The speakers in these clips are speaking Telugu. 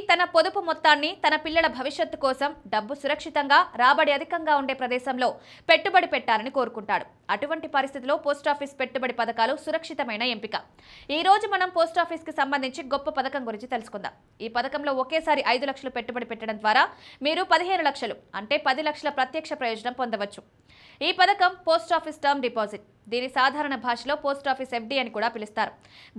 తన పొదుపు మొత్తాన్ని తన పిల్లల భవిష్యత్తు కోసం డబ్బు సురక్షితంగా రాబడి అధికంగా ఉండే ప్రదేశంలో పెట్టుబడి పెట్టాలని కోరుకుంటాడు. అటువంటి పరిస్థితిలో పోస్టాఫీస్ పెట్టుబడి పథకాలు సురక్షితమైన ఎంపిక. ఈ రోజు మనం పోస్టాఫీస్ కి సంబంధించి గొప్ప పథకం గురించి తెలుసుకుందాం. ఈ పథకంలో ఒకేసారి 5 లక్షలు పెట్టుబడి పెట్టడం ద్వారా మీరు 15 లక్షలు అంటే 10 లక్షల ప్రత్యక్ష ప్రయోజనం పొందవచ్చు. ఈ పథకం పోస్టాఫీస్ టర్మ్ డిపాజిట్. దీని సాధారణ భాషలో పోస్టాఫీస్ ఎఫ్డి అని కూడా పిలుస్తారు.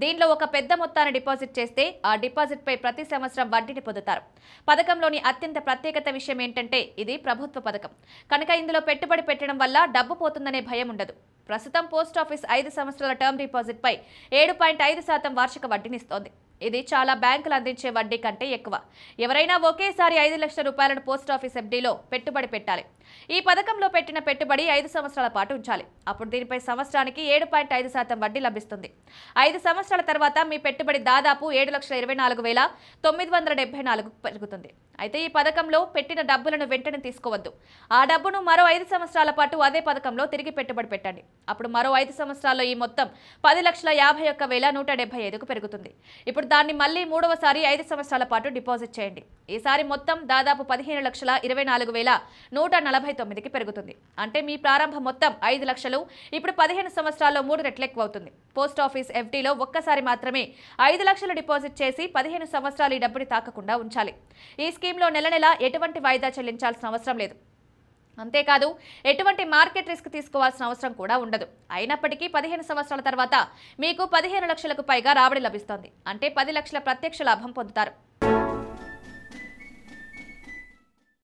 దీనిలో ఒక పెద్ద మొత్తాన్ని డిపాజిట్ చేస్తే ఆ డిపాజిట్ పై ప్రతి సంవత్సరం వడ్డీని పొందుతారు. పథకంలోని అత్యంత ప్రత్యేకత విషయం ఏంటంటే ఇది ప్రభుత్వ పథకం కనుక ఇందులో పెట్టుబడి పెట్టడం వల్ల డబ్బు పోతుందనే భయం ఉండదు. ప్రస్తుతం పోస్టాఫీస్ 5 సంవత్సరాల టర్మ్ డిపాజిట్ పై 7.5% వార్షిక వడ్డీనిస్తోంది. ఇది చాలా బ్యాంకులు అందించే వడ్డీ కంటే ఎక్కువ. ఎవరైనా ఒకేసారి 5 లక్షల రూపాయలను పోస్టాఫీస్ ఎఫ్డీలో పెట్టుబడి పెట్టాలి. ఈ పథకంలో పెట్టిన పెట్టుబడి 5 సంవత్సరాల పాటు ఉంచాలి. అప్పుడు దీనిపై సంవత్సరానికి 7.5% వడ్డీ లభిస్తుంది. 5 సంవత్సరాల తర్వాత మీ పెట్టుబడి దాదాపు 7,24,974 పెరుగుతుంది. అయితే ఈ పథకంలో పెట్టిన డబ్బులను వెంటనే తీసుకోవద్దు. ఆ డబ్బును మరో 5 సంవత్సరాల పాటు అదే పథకంలో తిరిగి పెట్టుబడి పెట్టండి. అప్పుడు మరో 5 సంవత్సరాల్లో ఈ మొత్తం 10,51,175కు పెరుగుతుంది. ఇప్పుడు దాన్ని మళ్ళీ మూడవసారి 5 సంవత్సరాల పాటు డిపాజిట్ చేయండి. ఈసారి మొత్తం దాదాపు 15,24,149కి పెరుగుతుంది. అంటే మీ ప్రారంభ మొత్తం 5 లక్షలు ఇప్పుడు 15 సంవత్సరాల్లో 3 రెట్లు ఎక్కువ అవుతుంది. పోస్టాఫీస్ ఎఫ్డీలో ఒక్కసారి మాత్రమే 5 లక్షలు డిపాజిట్ చేసి 15 సంవత్సరాలు ఈ డబ్బుని తాకకుండా ఉంచాలి. ఈ స్కీమ్లో నెల ఎటువంటి వాయిదా చెల్లించాల్సిన అవసరం లేదు. అంతేకాదు ఎటువంటి మార్కెట్ రిస్క్ తీసుకోవాల్సిన అవసరం కూడా ఉండదు. అయినప్పటికీ 15 సంవత్సరాల తర్వాత మీకు 15 లక్షలకు పైగా రాబడి లభిస్తుంది. అంటే 10 లక్షల ప్రత్యక్ష లాభం పొందుతారు.